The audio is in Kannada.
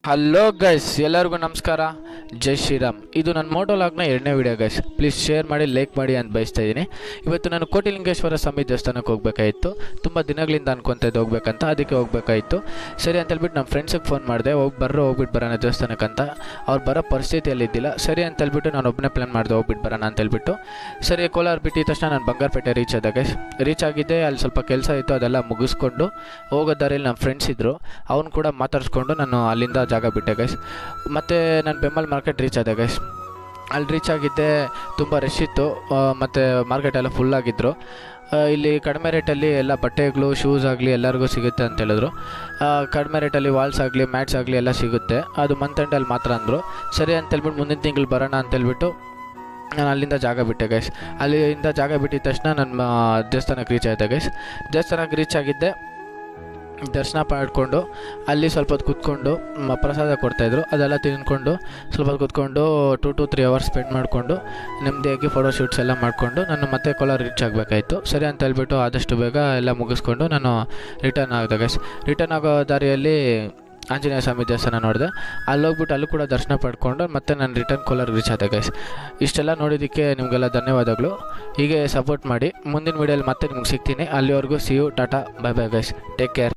ಹಲೋ ಗೈಸ್, ಎಲ್ಲರಿಗೂ ನಮಸ್ಕಾರ. ಜೈ ಶ್ರೀರಾಮ್. ಇದು ನನ್ನ ಮೋಟೋಲಾಗ್ನ 2ನೇ ವಿಡಿಯೋ ಗೈಸ್. ಪ್ಲೀಸ್ ಶೇರ್ ಮಾಡಿ, ಲೈಕ್ ಮಾಡಿ ಅಂತ ಬಯಸ್ತಾ ಇದ್ದೀನಿ. ಇವತ್ತು ನಾನು ಕೋಟಿಲಿಂಗೇಶ್ವರ ಸ್ವಾಮಿ ದೇವಸ್ಥಾನಕ್ಕೆ ಹೋಗಬೇಕಾಯಿತು. ತುಂಬ ದಿನಗಳಿಂದ ಅನ್ಕೊತಿದ್ದು ಹೋಗ್ಬೇಕಂತ, ಅದಕ್ಕೆ ಹೋಗಬೇಕಾಯಿತು. ಸರಿ ಅಂತೇಳ್ಬಿಟ್ಟು ನಮ್ಮ ಫ್ರೆಂಡ್ಸಿಗೆ ಫೋನ್ ಮಾಡಿದೆ, ಹೋಗ್ಬಿಟ್ಟು ಬರೋಣ ದೇವಸ್ಥಾನಕ್ಕಂತ. ಅವ್ರು ಬರೋ ಪರಿಸ್ಥಿತಿಯಲ್ಲಿ ಇದ್ದಿಲ್ಲ. ಸರಿ ಅಂತೇಳ್ಬಿಟ್ಟು ನಾನು ಒಬ್ಬನೇ ಪ್ಲ್ಯಾನ್ ಮಾಡಿದೆ, ಹೋಗ್ಬಿಟ್ಟು ಬರೋಣ ಅಂತೇಳ್ಬಿಟ್ಟು. ಸರಿ, ಕೋಲಾರ ಬಿಟ್ಟಿದ ತಕ್ಷಣ ನಾನು ಬಂಗಾರಪೇಟೆ ರೀಚ್ ಆದ ಗೈಸ್. ರೀಚ್ ಆಗಿದ್ದೆ, ಅಲ್ಲಿ ಸ್ವಲ್ಪ ಕೆಲಸ ಇತ್ತು, ಅದೆಲ್ಲ ಮುಗಿಸ್ಕೊಂಡು ಹೋಗೋ ದಾರಿಯಲ್ಲಿ ನಮ್ಮ ಫ್ರೆಂಡ್ಸ್ ಇದ್ದರು. ಅವ್ನು ಕೂಡ ಮಾತಾಡಿಸ್ಕೊಂಡು ನಾನು ಅಲ್ಲಿಂದ ಜಾಗ ಬಿಟ್ಟೆ ಗೈಸ್. ಮತ್ತು ನಾನು ಬೆಮ್ಮಲ್ ಮಾರ್ಕೆಟ್ ರೀಚ್ ಆದೆ ಗೈಸ್. ಅಲ್ಲಿ ರೀಚ್ ಆಗಿದ್ದೆ, ತುಂಬ ರಶ್ ಇತ್ತು, ಮತ್ತು ಮಾರ್ಕೆಟೆಲ್ಲ ಫುಲ್ಲಾಗಿದ್ದರು. ಇಲ್ಲಿ ಕಡಿಮೆ ರೇಟಲ್ಲಿ ಎಲ್ಲ ಬಟ್ಟೆಗಳು, ಶೂಸ್ ಆಗಲಿ ಎಲ್ಲರಿಗೂ ಸಿಗುತ್ತೆ ಅಂತ ಹೇಳಿದ್ರು. ಕಡಿಮೆ ರೇಟಲ್ಲಿ ವಾಲ್ಸ್ ಆಗಲಿ, ಮ್ಯಾಟ್ಸ್ ಆಗಲಿ ಎಲ್ಲ ಸಿಗುತ್ತೆ, ಅದು ಮಂತ್ ಎಂಡಲ್ಲಿ ಮಾತ್ರ ಅಂದರು. ಸರಿ ಅಂತೇಳ್ಬಿಟ್ಟು ಮುಂದಿನ ತಿಂಗಳು ಬರೋಣ ಅಂತೇಳ್ಬಿಟ್ಟು ನಾನು ಅಲ್ಲಿಂದ ಜಾಗ ಬಿಟ್ಟೆ ಗೈಸ್. ಅಲ್ಲಿಂದ ಜಾಗ ಬಿಟ್ಟಿದ ತಕ್ಷಣ ನನ್ನ ದೇವಸ್ಥಾನಕ್ಕೆ ರೀಚ್ ಆಯಿತೆ ಗೈಸ್. ದೇವಸ್ಥಾನಕ್ಕೆ ರೀಚ್ ಆಗಿದ್ದೆ, ದರ್ಶನ ಮಾಡಿಕೊಂಡು ಅಲ್ಲಿ ಸ್ವಲ್ಪ ಹೊತ್ತು ಕೂತ್ಕೊಂಡು ಪ್ರಸಾದ ಕೊಡ್ತಾಯಿದ್ರು, ಅದೆಲ್ಲ ತಿನ್ಕೊಂಡು ಸ್ವಲ್ಪ ಹೊತ್ತು ಕೂತ್ಕೊಂಡು 2 to 3 hours ಸ್ಪೆಂಡ್ ಮಾಡಿಕೊಂಡು ನೆಮ್ಮದಿಯಾಗಿ ಫೋಟೋ ಶೂಟ್ಸ್ ಎಲ್ಲ ಮಾಡಿಕೊಂಡು ನಾನು ಮತ್ತೆ ಕೋಲಾರ ರೀಚ್ ಆಗಬೇಕಾಯಿತು. ಸರಿ ಅಂತ ಹೇಳ್ಬಿಟ್ಟು ಆದಷ್ಟು ಬೇಗ ಎಲ್ಲ ಮುಗಿಸ್ಕೊಂಡು ನಾನು ರಿಟರ್ನ್ ಆಗಿದೆ ಗೈಸ್. ರಿಟರ್ನ್ ಆಗೋ ದಾರಿಯಲ್ಲಿ ಆಂಜನೇಯ ಸ್ವಾಮಿ ದೇವಸ್ಥಾನ ನೋಡಿದೆ. ಅಲ್ಲೋಗ್ಬಿಟ್ಟು ಅಲ್ಲೂ ಕೂಡ ದರ್ಶನ ಪಡ್ಕೊಂಡು ಮತ್ತೆ ನಾನು ರಿಟರ್ನ್ ಕೋಲಾರ ರೀಚ್ ಆದೆ ಗೈಸ್. ಇಷ್ಟೆಲ್ಲ ನೋಡಿದ್ದಕ್ಕೆ ನಿಮಗೆಲ್ಲ ಧನ್ಯವಾದಗಳು. ಹೀಗೆ ಸಪೋರ್ಟ್ ಮಾಡಿ. ಮುಂದಿನ ವೀಡಿಯೋಲಿ ಮತ್ತೆ ನಿಮ್ಗೆ ಸಿಗ್ತೀನಿ. ಅಲ್ಲಿವರೆಗೂ see you, tata, bye bye guys. Take care.